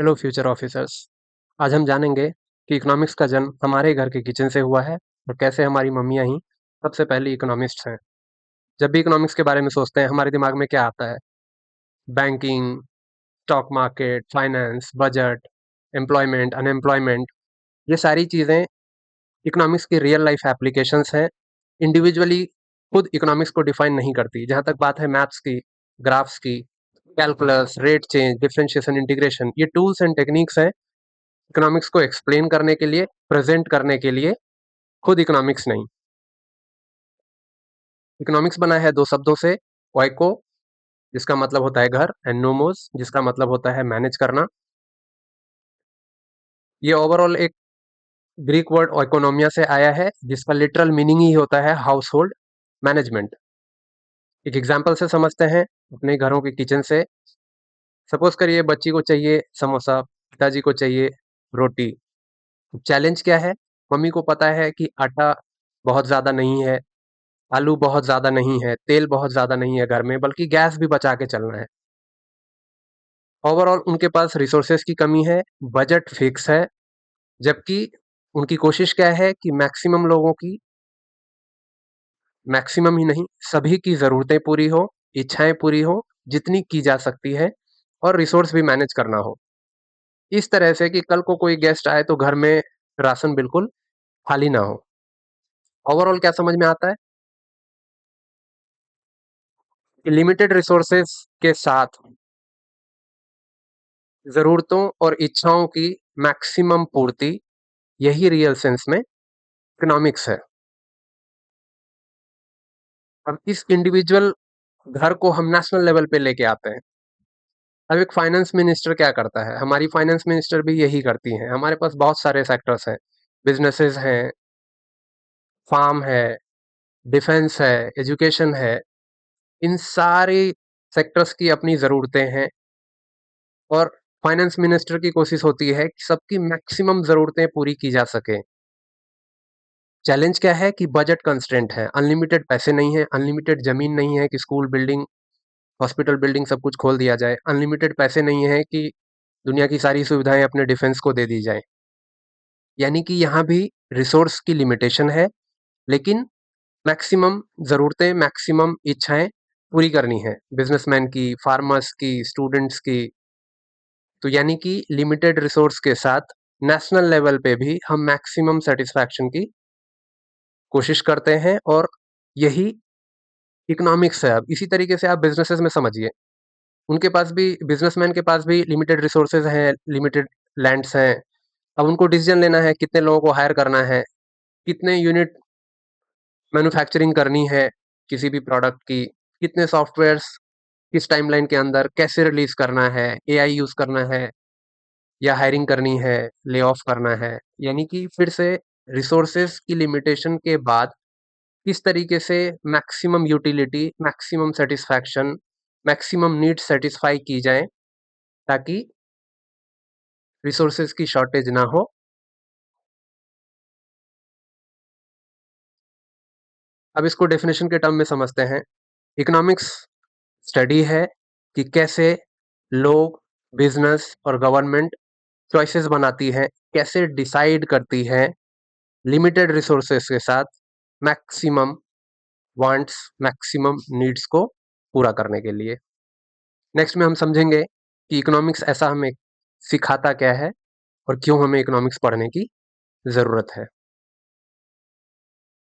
Hello future officers. आज हम जानेंगे कि इकोनॉमिक्स का जन्म हमारे घर के किचन से हुआ है और कैसे हमारी मम्मियाँ ही सबसे पहली इकोनॉमिस्ट हैं। जब भी इकोनॉमिक्स के बारे में सोचते हैं हमारे दिमाग में क्या आता है? Banking, stock market, finance, budget, employment, unemployment, ये सारी चीज़ें इकोनॉमिक्स की रियल लाइफ एप्लीकेशंस हैं। इंडिविजुअली खुद इकोनॉमिक्स को डिफाइन नहीं करती। जहाँ तक बात है मैथ्स की, ग्राफ्स की, calculus, rate change, differentiation, integration, ये टूल्स एंड टेक्निक्स हैं इकोनॉमिक्स को एक्सप्लेन करने के लिए, प्रेजेंट करने के लिए, खुद इकोनॉमिक्स नहीं। इकोनॉमिक्स बना है दो शब्दों से, ओइको जिसका मतलब होता है घर, एंड नोमोस जिसका मतलब होता है मैनेज करना। ये ओवरऑल एक ग्रीक वर्ड ओइकोनोमिया से आया है जिसका लिटरल मीनिंग ही होता है हाउस होल्ड मैनेजमेंट। एक एग्जाम्पल से समझते हैं अपने घरों के किचन से। सपोज करिए बच्ची को चाहिए समोसा, पिताजी को चाहिए रोटी। चैलेंज क्या है? मम्मी को पता है कि आटा बहुत ज़्यादा नहीं है, आलू बहुत ज़्यादा नहीं है, तेल बहुत ज़्यादा नहीं है घर में, बल्कि गैस भी बचा के चलना है। ओवरऑल उनके पास रिसोर्सेज की कमी है, बजट फिक्स है, जबकि उनकी कोशिश क्या है कि मैक्सिमम लोगों की, मैक्सिमम ही नहीं सभी की ज़रूरतें पूरी हो, इच्छाएं पूरी हो, जितनी की जा सकती है, और रिसोर्स भी मैनेज करना हो इस तरह से कि कल को कोई गेस्ट आए तो घर में राशन बिल्कुल खाली ना हो। ओवरऑल क्या समझ में आता है कि लिमिटेड रिसोर्सेज के साथ ज़रूरतों और इच्छाओं की मैक्सिमम पूर्ति, यही रियल सेंस में इकोनॉमिक्स है। अब इस इंडिविजुअल घर को हम नेशनल लेवल पे लेके आते हैं। अब एक फाइनेंस मिनिस्टर क्या करता है? हमारी फाइनेंस मिनिस्टर भी यही करती हैं। हमारे पास बहुत सारे सेक्टर्स हैं, बिजनेसेस हैं, फार्म है, डिफेंस है, एजुकेशन है। इन सारे सेक्टर्स की अपनी ज़रूरतें हैं और फाइनेंस मिनिस्टर की कोशिश होती है कि सबकी मैक्सिमम ज़रूरतें पूरी की जा सके। चैलेंज क्या है कि बजट कंस्ट्रेंट है, अनलिमिटेड पैसे नहीं है, अनलिमिटेड ज़मीन नहीं है कि स्कूल बिल्डिंग, हॉस्पिटल बिल्डिंग सब कुछ खोल दिया जाए, अनलिमिटेड पैसे नहीं है कि दुनिया की सारी सुविधाएं अपने डिफेंस को दे दी जाए। यानी कि यहाँ भी रिसोर्स की लिमिटेशन है, लेकिन मैक्सिमम ज़रूरतें, मैक्सिमम इच्छाएं पूरी करनी है बिजनेसमैन की, फार्मर्स की, स्टूडेंट्स की। तो यानी कि लिमिटेड रिसोर्स के साथ नेशनल लेवल पे भी हम मैक्सिमम सेटिस्फैक्शन की कोशिश करते हैं, और यही इकोनॉमिक्स है। अब इसी तरीके से आप बिजनेसेस में समझिए, उनके पास भी, बिजनेसमैन के पास भी लिमिटेड रिसोर्सेज हैं, लिमिटेड लैंड्स हैं। अब उनको डिसीजन लेना है कितने लोगों को हायर करना है, कितने यूनिट मैन्युफैक्चरिंग करनी है किसी भी प्रोडक्ट की, कितने सॉफ्टवेयर्स किस टाइमलाइन के अंदर कैसे रिलीज करना है, एआई यूज करना है या हायरिंग करनी है, ले ऑफ करना है। यानी कि फिर से रिसोर्सेज की लिमिटेशन के बाद किस तरीके से maximum utility, maximum satisfaction, maximum need satisfy की जाए ताकि रिसोर्सेज की शॉर्टेज ना हो। अब इसको डेफिनेशन के टर्म में समझते हैं। इकोनॉमिक्स स्टडी है कि कैसे लोग, बिजनेस और गवर्नमेंट चॉइसेस बनाती है, कैसे डिसाइड करती है लिमिटेड रिसोर्सेस के साथ मैक्सिमम वांट्स, मैक्सिमम नीड्स को पूरा करने के लिए। नेक्स्ट में हम समझेंगे कि इकोनॉमिक्स ऐसा हमें सिखाता क्या है और क्यों हमें इकोनॉमिक्स पढ़ने की ज़रूरत है।